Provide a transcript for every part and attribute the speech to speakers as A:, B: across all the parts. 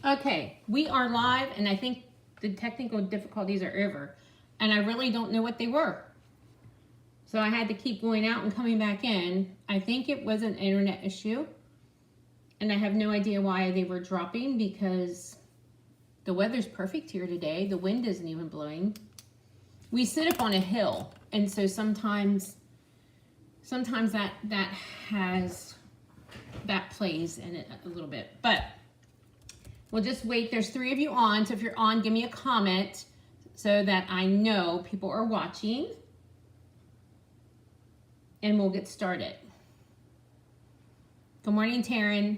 A: Okay, we are live, and I think the technical difficulties are over, and I really don't know what they were. So I had to keep going out and coming back in. I think it was an internet issue, and I have no idea why they were dropping because the weather's perfect here today. The wind isn't even blowing. We sit up on a hill, and so sometimes that plays in it a little bit, but we'll just wait. There's 3 of you on, so if you're on, give me a comment so that I know people are watching. And we'll get started. Good morning, Taryn.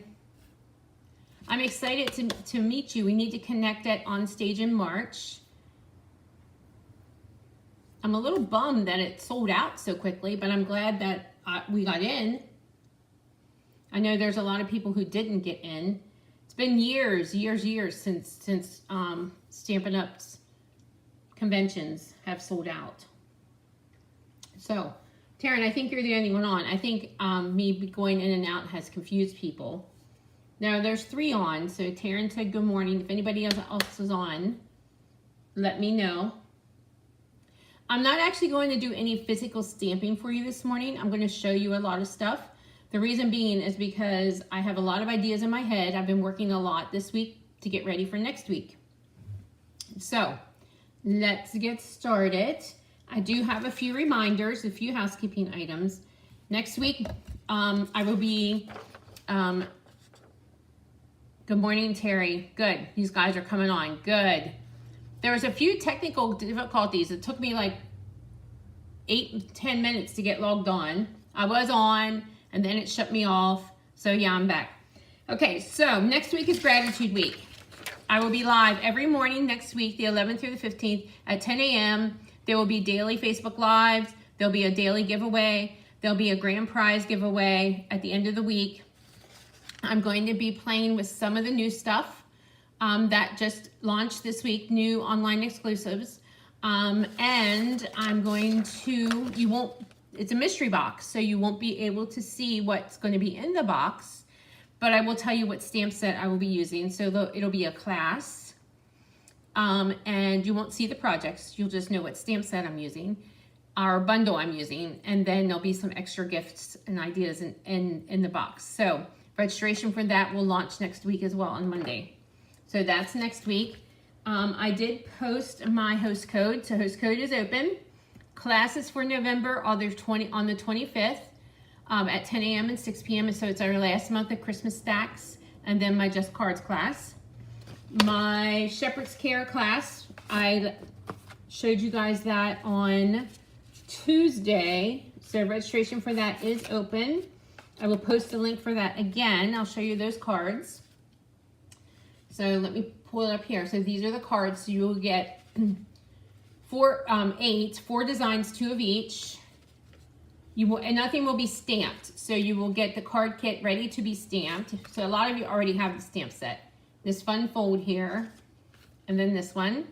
A: I'm excited to meet you. We need to connect at On Stage in March. I'm a little bummed that it sold out so quickly, but I'm glad that we got in. I know there's a lot of people who didn't get in. It's been years since Stampin' Up's conventions have sold out. So, Taryn, I think you're the only one on. I think me going in and out has confused people. Now, there's 3 on, so Taryn said good morning. If anybody else is on, let me know. I'm not actually going to do any physical stamping for you this morning. I'm going to show you a lot of stuff. The reason being is because I have a lot of ideas in my head. I've been working a lot this week to get ready for next week. So let's get started. I do have a few reminders, a few housekeeping items. Next week, I will be, good morning, Terry. Good, these guys are coming on, good. There was a few technical difficulties. It took me like 8-10 minutes to get logged on. I was on, and then it shut me off. So yeah, I'm back. Okay, so next week is Gratitude Week. I will be live every morning next week, the 11th through the 15th at 10 a.m. There will be daily Facebook Lives. There'll be a daily giveaway. There'll be a grand prize giveaway at the end of the week. I'm going to be playing with some of the new stuff that just launched this week, new online exclusives. And I'm going to, it's a mystery box, so you won't be able to see what's going to be in the box, but I will tell you what stamp set I will be using. So it'll be a class, and you won't see the projects. You'll just know what stamp set I'm using, or bundle I'm using, and then there'll be some extra gifts and ideas in the box. So registration for that will launch next week as well on Monday. So that's next week. I did post my host code, so host code is open. Classes for November are on the 25th at 10 a.m. and 6 p.m. So it's our last month of Christmas stacks, and then my Just Cards class. My Shepherd's Care class, I showed you guys that on Tuesday. So registration for that is open. I will post a link for that again. I'll show you those cards. So let me pull it up here. So these are the cards. So you will get 4 designs, 2 of each. And nothing will be stamped. So you will get the card kit ready to be stamped. So a lot of you already have the stamp set. This fun fold here, and then this one.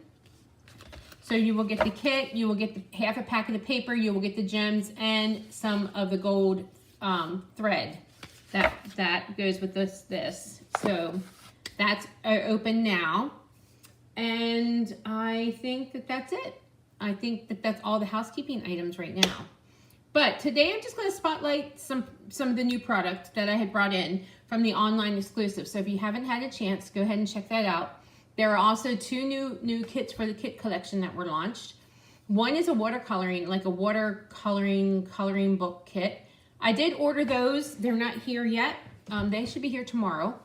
A: So you will get the kit, you will get the half a pack of the paper, you will get the gems and some of the gold thread that goes with this. So that's open now. And I think that that's it. I think that that's all the housekeeping items right now. But today I'm just going to spotlight some of the new product that I had brought in from the online exclusive. So if you haven't had a chance, go ahead and check that out. There are also 2 new kits for the kit collection that were launched. One is a watercoloring, like a coloring book kit. I did order those. They're not here yet. They should be here tomorrow.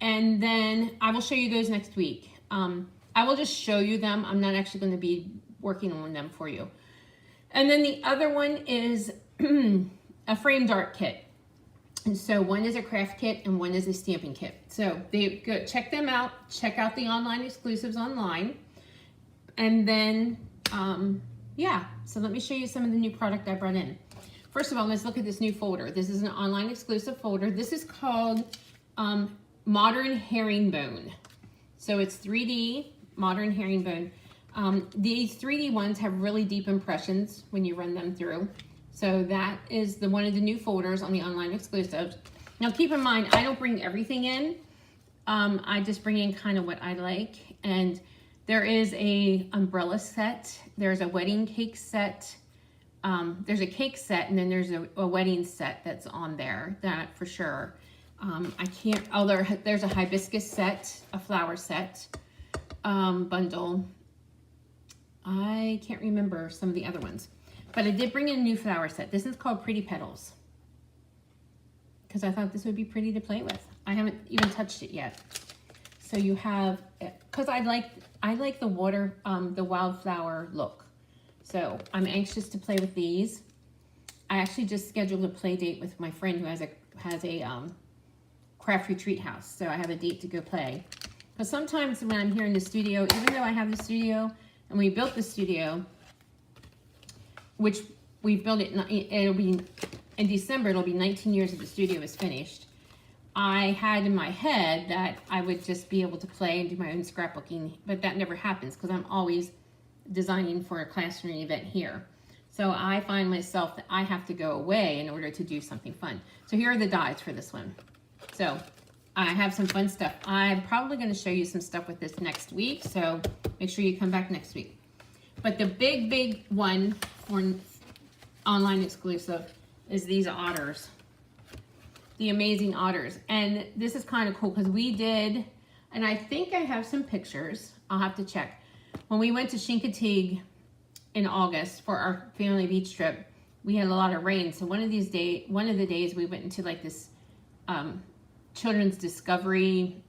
A: And then I will show you those next week. I will just show you them. I'm not actually going to be working on them for you. And then the other one is a framed art kit. And so one is a craft kit and one is a stamping kit. So check them out. Check out the online exclusives online. And then, yeah, so let me show you some of the new product I brought in. First of all, let's look at this new folder. This is an online exclusive folder. This is called Modern Herringbone. So it's 3D Modern Herringbone. These 3D ones have really deep impressions when you run them through. So that is one of the new folders on the online exclusives. Now keep in mind, I don't bring everything in. I just bring in kind of what I like. And there is a umbrella set. There's a wedding cake set. There's a cake set, and then there's a wedding set that's on there, that for sure. I can't, oh, there's a hibiscus set, a flower set, bundle. I can't remember some of the other ones, but I did bring in a new flower set. This is called Pretty Petals, because I thought this would be pretty to play with. I haven't even touched it yet. So you have, because I like the water, the wildflower look. So I'm anxious to play with these. I actually just scheduled a play date with my friend who has a craft retreat house. So I have a date to go play. Because sometimes when I'm here in the studio, even though I have the studio and we built the studio, which we built it, it'll be in December, it'll be 19 years that the studio is finished. I had in my head that I would just be able to play and do my own scrapbooking, but that never happens because I'm always designing for a classroom event here. So I find myself that I have to go away in order to do something fun. So here are the dies for this one. So I have some fun stuff. I'm probably going to show you some stuff with this next week, so make sure you come back next week. But the big one for online exclusive is these otters. The amazing otters. And this is kind of cool because we did, and I think I have some pictures. I'll have to check. When we went to Chincoteague in August for our family beach trip, we had a lot of rain. So one of the days we went into like this children's discovery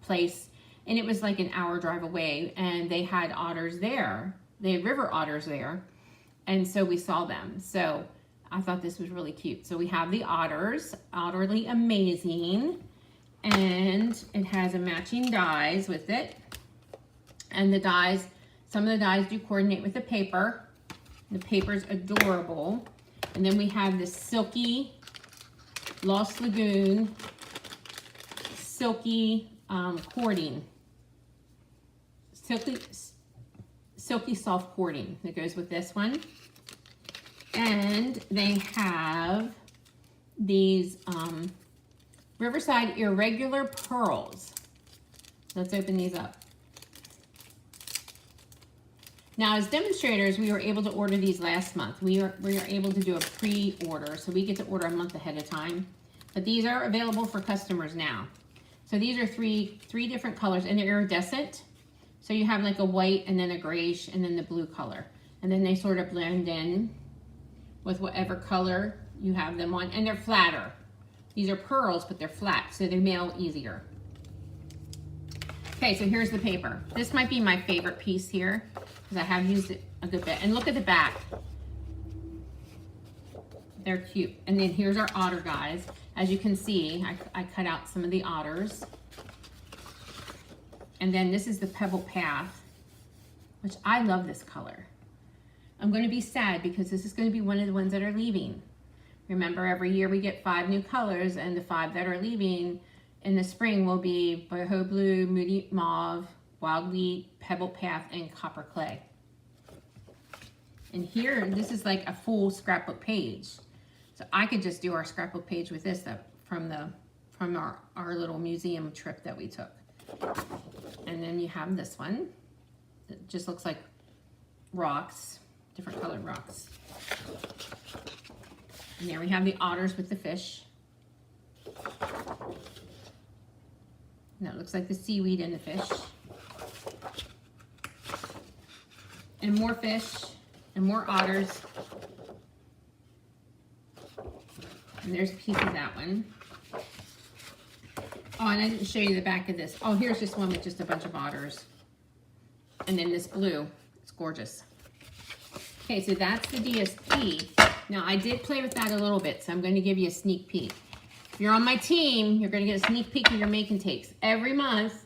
A: place, and it was like an hour drive away, and they had otters there. They had river otters there. And so we saw them. So I thought this was really cute. So we have the otters, Otterly Amazing, and it has a matching dies with it. And the dies, some of the dies do coordinate with the paper. The paper's adorable. And then we have this silky Lost Lagoon, silky cording. Silky soft cording that goes with this one. And they have these Riverside Irregular Pearls. Let's open these up. Now, as demonstrators, we were able to order these last month. We are able to do a pre-order, so we get to order a month ahead of time. But these are available for customers now. So these are three different colors, and they're iridescent. So you have like a white, and then a grayish, and then the blue color. And then they sort of blend in with whatever color you have them on, and they're flatter. These are pearls, but they're flat, so they mail easier. Okay, so here's the paper. This might be my favorite piece here, because I have used it a good bit. And look at the back. They're cute. And then here's our otter guys. As you can see, I cut out some of the otters. And then this is the Pebble Path, which I love this color. I'm going to be sad because this is going to be one of the ones that are leaving. Remember, every year we get 5 new colors, and the 5 that are leaving in the spring will be Boho Blue, Moody Mauve, Wild Wheat, Pebble Path, and Copper Clay. And here, this is like a full scrapbook page. So I could just do our scrapbook page with this from our little museum trip that we took. And then you have this one. It just looks like rocks, different colored rocks. And there we have the otters with the fish. Now it looks like the seaweed and the fish. And more fish and more otters. And there's a piece of that one. Oh, and I didn't show you the back of this. Oh, here's just one with just a bunch of otters. And then this blue. It's gorgeous. Okay, so that's the DSP. Now, I did play with that a little bit, so I'm going to give you a sneak peek. If you're on my team, you're going to get a sneak peek of your make and takes. Every month,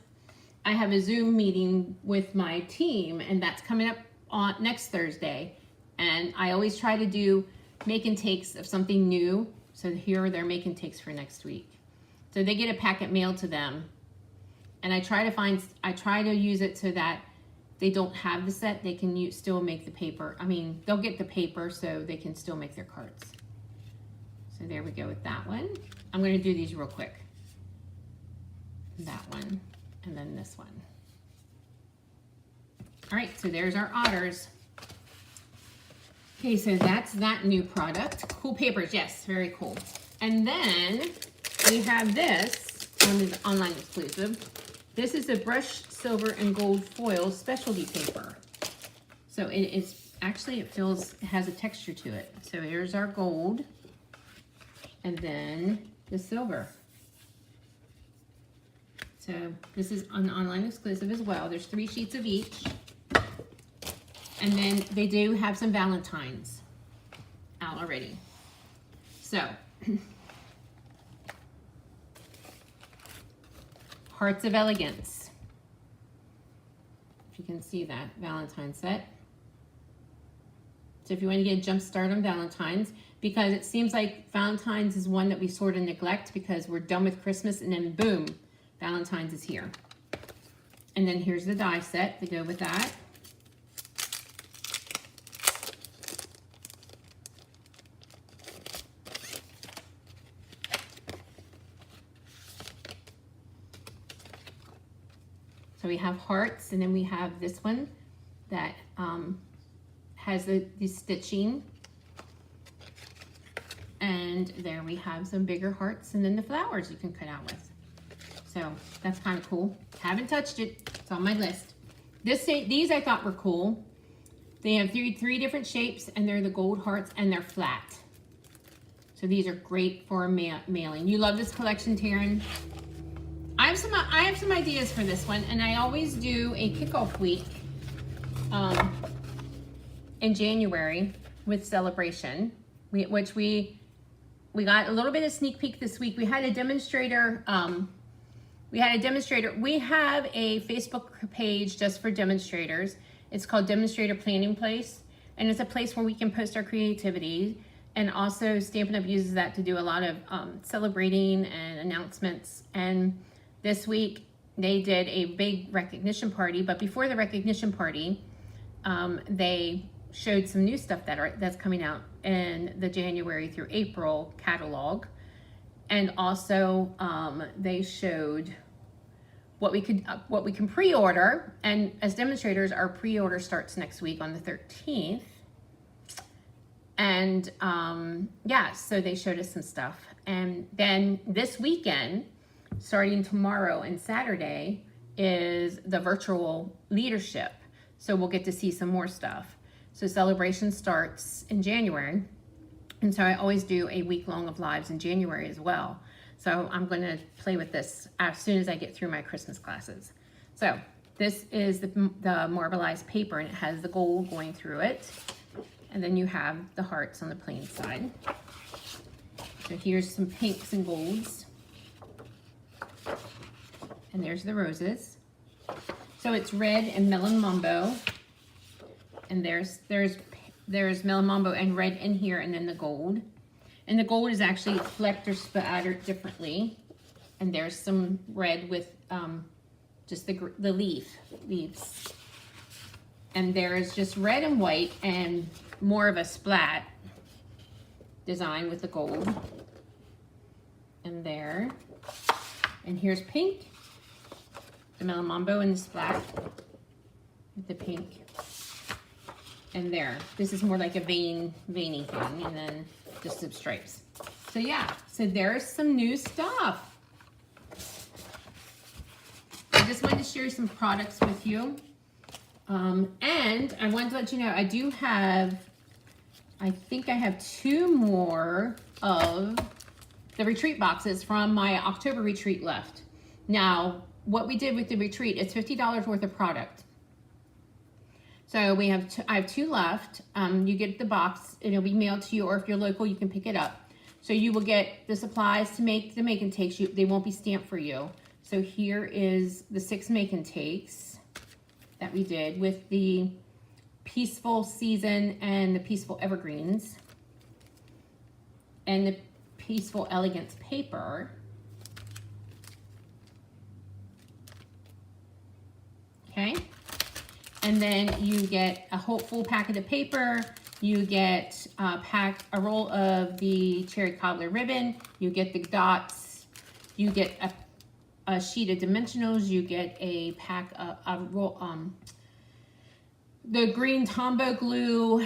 A: I have a Zoom meeting with my team, and that's coming up on next Thursday. And I always try to do make and takes of something new. So here are their make and takes for next week. So they get a packet mailed to them, and I try to use it so that they don't have the set, they can still make the paper. I mean, they'll get the paper so they can still make their cards. So there we go with that one. I'm going to do these real quick. that one, and then this one. All right, so there's our otters. Okay, so that's that new product. Cool papers, yes, very cool. And then we have this on the online exclusive. This is a brushed silver and gold foil specialty paper. So it is, actually it has a texture to it. So here's our gold, and then the silver. So this is an online exclusive as well. There's 3 sheets of each. And then they do have some Valentines out already. So, Hearts of Elegance. If you can see that Valentine set. So if you want to get a jump start on Valentine's, because it seems like Valentine's is one that we sort of neglect because we're done with Christmas, and then boom, Valentine's is here. And then here's the die set to go with that. So we have hearts, and then we have this one that has the stitching. And there we have some bigger hearts, and then the flowers you can cut out with. So that's kind of cool. Haven't touched it. It's on my list. These I thought were cool. They have three different shapes, and they're the gold hearts, and they're flat. So these are great for mailing. You love this collection, Taryn? I have some ideas for this one, and I always do a kickoff week in January with Celebration, which we got a little bit of sneak peek this week. We had a demonstrator. We have a Facebook page just for demonstrators. It's called Demonstrator Planning Place, and it's a place where we can post our creativity. And also Stampin' Up! Uses that to do a lot of celebrating and announcements. And this week they did a big recognition party, but before the recognition party, they showed some new stuff that's coming out in the January through April catalog. And also they showed what we can pre-order. And as demonstrators, our pre-order starts next week on the 13th. And yeah, so they showed us some stuff. And then this weekend, starting tomorrow and Saturday, is the virtual leadership. So we'll get to see some more stuff. So Celebration starts in January. And so I always do a week long of lives in January as well. So I'm going to play with this as soon as I get through my Christmas classes. So this is the marbleized paper, and it has the gold going through it. And then you have the hearts on the plain side. So here's some pinks and golds. And there's the roses. So it's red and melon mambo. And there's melon mambo and red in here, and then the gold. And the gold is actually flecked or spattered differently. And there's some red with just the leaves. And there's just red and white and more of a splat design with the gold. And there. And here's pink. The melon mambo and the splat with the pink. And there. This is more like a veiny thing, and then just some stripes. So yeah, so there's some new stuff. I just wanted to share some products with you. And I wanted to let you know, I think I have 2 more of the retreat boxes from my October retreat left. Now, what we did with the retreat, it's $50 worth of product. So I have 2 left. You get the box, and it'll be mailed to you, or if you're local, you can pick it up. So you will get the supplies to make the make and takes. They won't be stamped for you. So here is the 6 make and takes that we did with the Peaceful Season and the Peaceful Evergreens and the Peaceful Elegance paper. Okay. And then you get a whole full packet of paper. You get a roll of the cherry cobbler ribbon. You get the dots. You get a sheet of dimensionals. You get a pack of the green Tombow glue.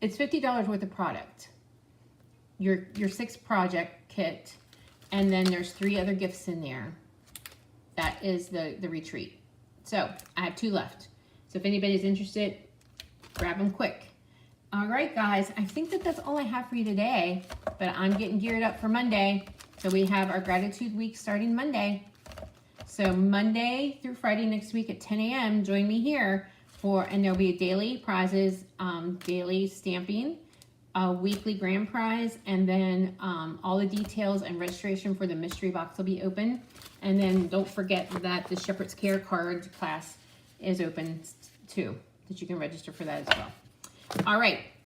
A: It's $50 worth of product. Your 6 project kit, and then there's 3 other gifts in there. That is the retreat. So I have 2 left. So if anybody's interested, grab them quick. All right, guys, I think that's all I have for you today, but I'm getting geared up for Monday. So we have our gratitude week starting Monday. So Monday through Friday next week at 10 a.m., join me here and there'll be daily prizes, daily stamping, a weekly grand prize, and then all the details and registration for the mystery box will be open. And then don't forget that the Shepherd's Care card class is open too, that you can register for that as well. All right,